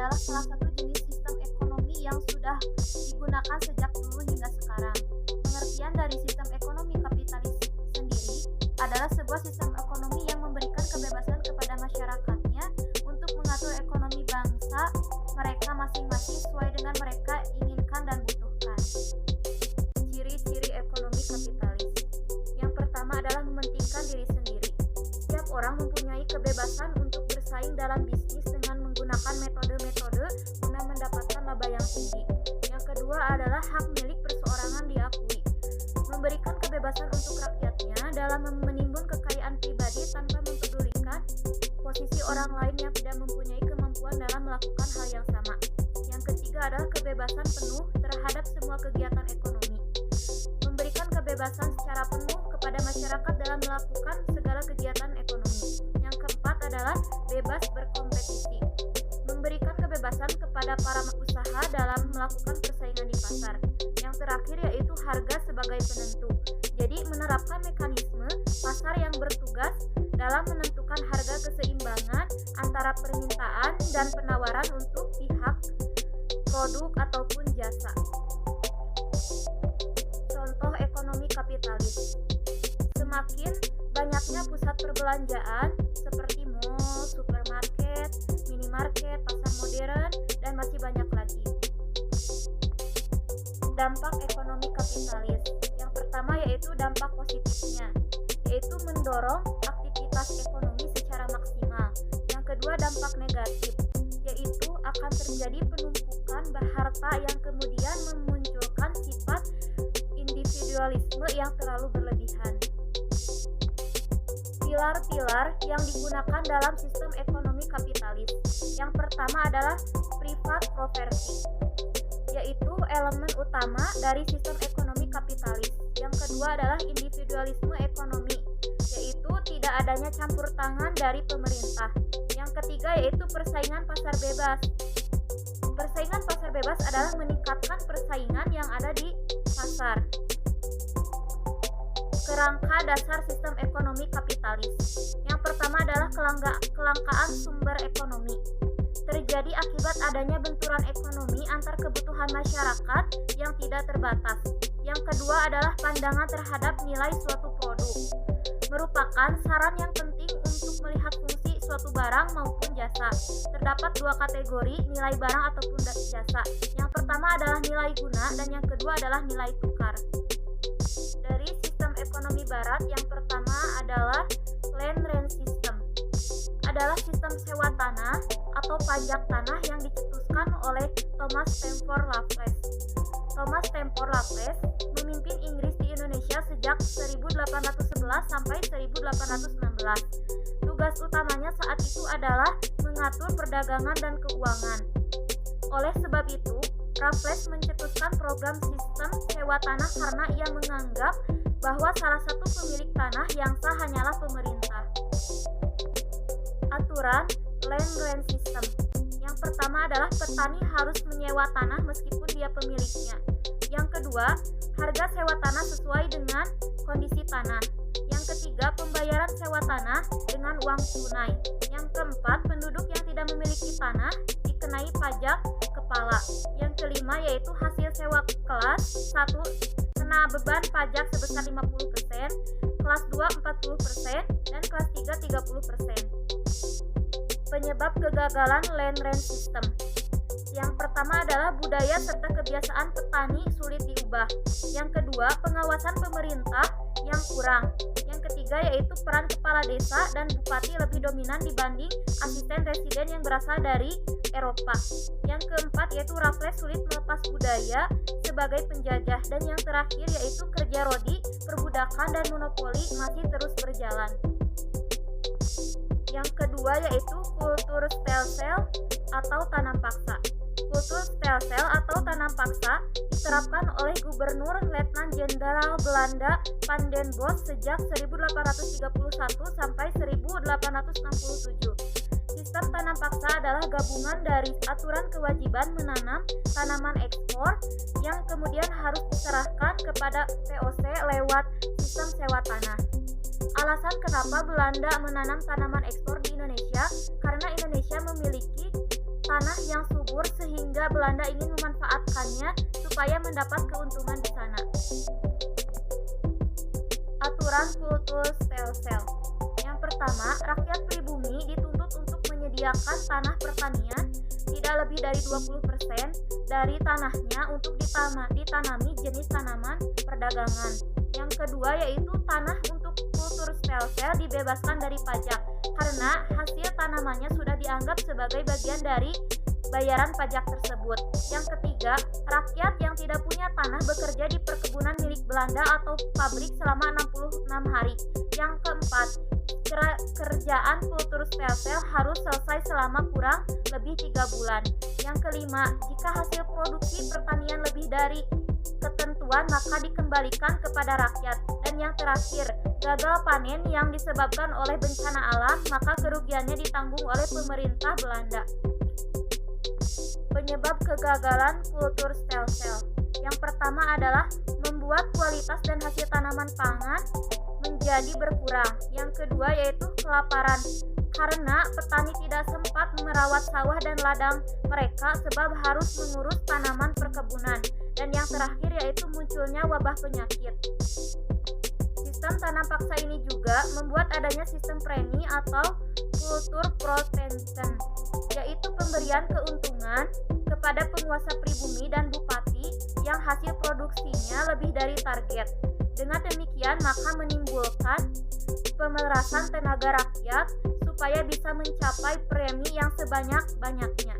adalah salah satu jenis sistem ekonomi yang sudah digunakan sejak dulu hingga sekarang. Pengertian dari sistem ekonomi kapitalis sendiri adalah sebuah sistem ekonomi yang memberikan kebebasan kepada masyarakatnya untuk mengatur ekonomi bangsa mereka masing-masing sesuai dengan mereka inginkan dan butuhkan. Ciri-ciri ekonomi kapitalis. Yang pertama adalah mementingkan diri sendiri. Setiap orang mempunyai kebebasan untuk bersaing dalam bisnis dengan menggunakan metode-metode guna mendapatkan laba yang tinggi. Yang kedua adalah hak milik perseorangan diakui. Memberikan kebebasan untuk rakyatnya dalam menimbun kekayaan pribadi tanpa mempedulikan posisi orang lain yang tidak mempunyai kemampuan dalam melakukan hal yang sama. Yang ketiga adalah kebebasan penuh terhadap semua kegiatan ekonomi. Memberikan kebebasan secara penuh kepada masyarakat dalam melakukan segala kegiatan ekonomi. Yang keempat adalah bebas berkompetisi. Memberikan kebebasan kepada para usaha dalam melakukan persaingan di pasar. Yang terakhir yaitu harga sebagai penentu. Jadi menerapkan mekanisme pasar yang bertugas dalam menentukan harga keseimbangan antara permintaan dan penawaran untuk pihak produk ataupun jasa. Contoh ekonomi kapitalis. Semakin banyaknya pusat perbelanjaan seperti mall, supermarket, minimarket, pasar modern, dan masih banyak lagi. Dampak ekonomi kapitalis. Yang pertama yaitu dampak positifnya, yaitu mendorong aktivitas ekonomi secara maksimal. Yang kedua dampak negatif, yaitu akan terjadi penumpukan harta yang kemudian memunculkan sifat individualisme yang terlalu berlebihan. Pilar-pilar yang digunakan dalam sistem ekonomi kapitalis. Yang pertama adalah private property, yaitu elemen utama dari sistem ekonomi kapitalis. Yang kedua adalah individualisme ekonomi, yaitu tidak adanya campur tangan dari pemerintah. Yang ketiga yaitu persaingan pasar bebas. Persaingan pasar bebas adalah meningkatkan persaingan yang ada di pasar. Kerangka dasar sistem ekonomi kapitalis. Yang pertama adalah kelangkaan sumber ekonomi. Terjadi akibat adanya benturan ekonomi antar kebutuhan masyarakat yang tidak terbatas. Yang kedua adalah pandangan terhadap nilai suatu produk. Merupakan saran yang penting untuk melihat fungsi suatu barang maupun jasa. Terdapat dua kategori nilai barang ataupun jasa. Yang pertama adalah nilai guna dan yang kedua adalah nilai tukar. Dari sistem ekonomi barat, yang pertama adalah land rent system. Adalah sistem sewa tanah atau pajak tanah yang dicetuskan oleh Thomas Stamford Raffles. Thomas Stamford Raffles memimpin Inggris di Indonesia sejak 1811 sampai 1816. Tugas utamanya saat itu adalah mengatur perdagangan dan keuangan. Oleh sebab itu, Raffles mencetuskan program sistem sewa tanah karena ia menganggap bahwa salah satu pemilik tanah yang sah hanyalah pemerintah. Aturan land rent system. Yang pertama adalah petani harus menyewa tanah meskipun dia pemiliknya. Yang kedua, harga sewa tanah sesuai dengan kondisi tanah. Yang ketiga, pembayaran sewa tanah dengan uang tunai. Yang keempat, penduduk yang tidak memiliki tanah dikenai pajak kepala. Yang kelima yaitu hasil sewa kelas 1 kena beban pajak sebesar 50%, kelas 2 40%, dan kelas 3 30%. Penyebab kegagalan land rent system. Yang pertama adalah budaya serta kebiasaan petani sulit diubah. Yang kedua, pengawasan pemerintah yang kurang. Yang ketiga yaitu peran kepala desa dan bupati lebih dominan dibanding asisten residen yang berasal dari Eropa. Yang keempat yaitu Raffles sulit melepas budaya sebagai penjajah. Dan yang terakhir yaitu kerja rodi, perbudakan dan monopoli masih terus berjalan. Yang kedua yaitu kultur stelsel atau tanam paksa. Kultur stelsel atau tanam paksa diterapkan oleh Gubernur Letnan Jenderal Belanda Van den Bosch sejak 1831 sampai 1867. Sistem tanam paksa adalah gabungan dari aturan kewajiban menanam tanaman ekspor yang kemudian harus diserahkan kepada VOC lewat sistem sewa tanah. Alasan kenapa Belanda menanam tanaman ekspor di Indonesia karena Indonesia memiliki tanah yang subur sehingga Belanda ingin memanfaatkannya supaya mendapat keuntungan di sana. Aturan kultur stelsel. Yang pertama, rakyat pribumi dituntut untuk menyediakan tanah pertanian tidak lebih dari 20% dari tanahnya untuk ditanami jenis tanaman perdagangan. Yang kedua yaitu tanah untuk kultur stelsel dibebaskan dari pajak karena hasil tanamannya sudah dianggap sebagai bagian dari bayaran pajak tersebut. Yang ketiga, rakyat yang tidak punya tanah bekerja di perkebunan milik Belanda atau pabrik selama 66 hari. Yang keempat, kerjaan kultur stelsel harus selesai selama kurang lebih 3 bulan. Yang kelima, jika hasil produksi pertanian lebih dari ketentuan maka dikembalikan kepada rakyat. Dan yang terakhir, gagal panen yang disebabkan oleh bencana alam maka kerugiannya ditanggung oleh pemerintah Belanda. Penyebab kegagalan kultur stelsel. Yang pertama adalah membuat kualitas dan hasil tanaman pangan menjadi berkurang. Yang kedua yaitu kelaparan, karena petani tidak sempat merawat sawah dan ladang mereka sebab harus mengurus tanaman perkebunan. Dan yang terakhir yaitu munculnya wabah penyakit. Sistem tanam paksa ini juga membuat adanya sistem premi atau kultur protesten, yaitu pemberian keuntungan kepada penguasa pribumi dan bupati yang hasil produksinya lebih dari target. Dengan demikian maka menimbulkan pemerasan tenaga rakyat supaya bisa mencapai premi yang sebanyak-banyaknya.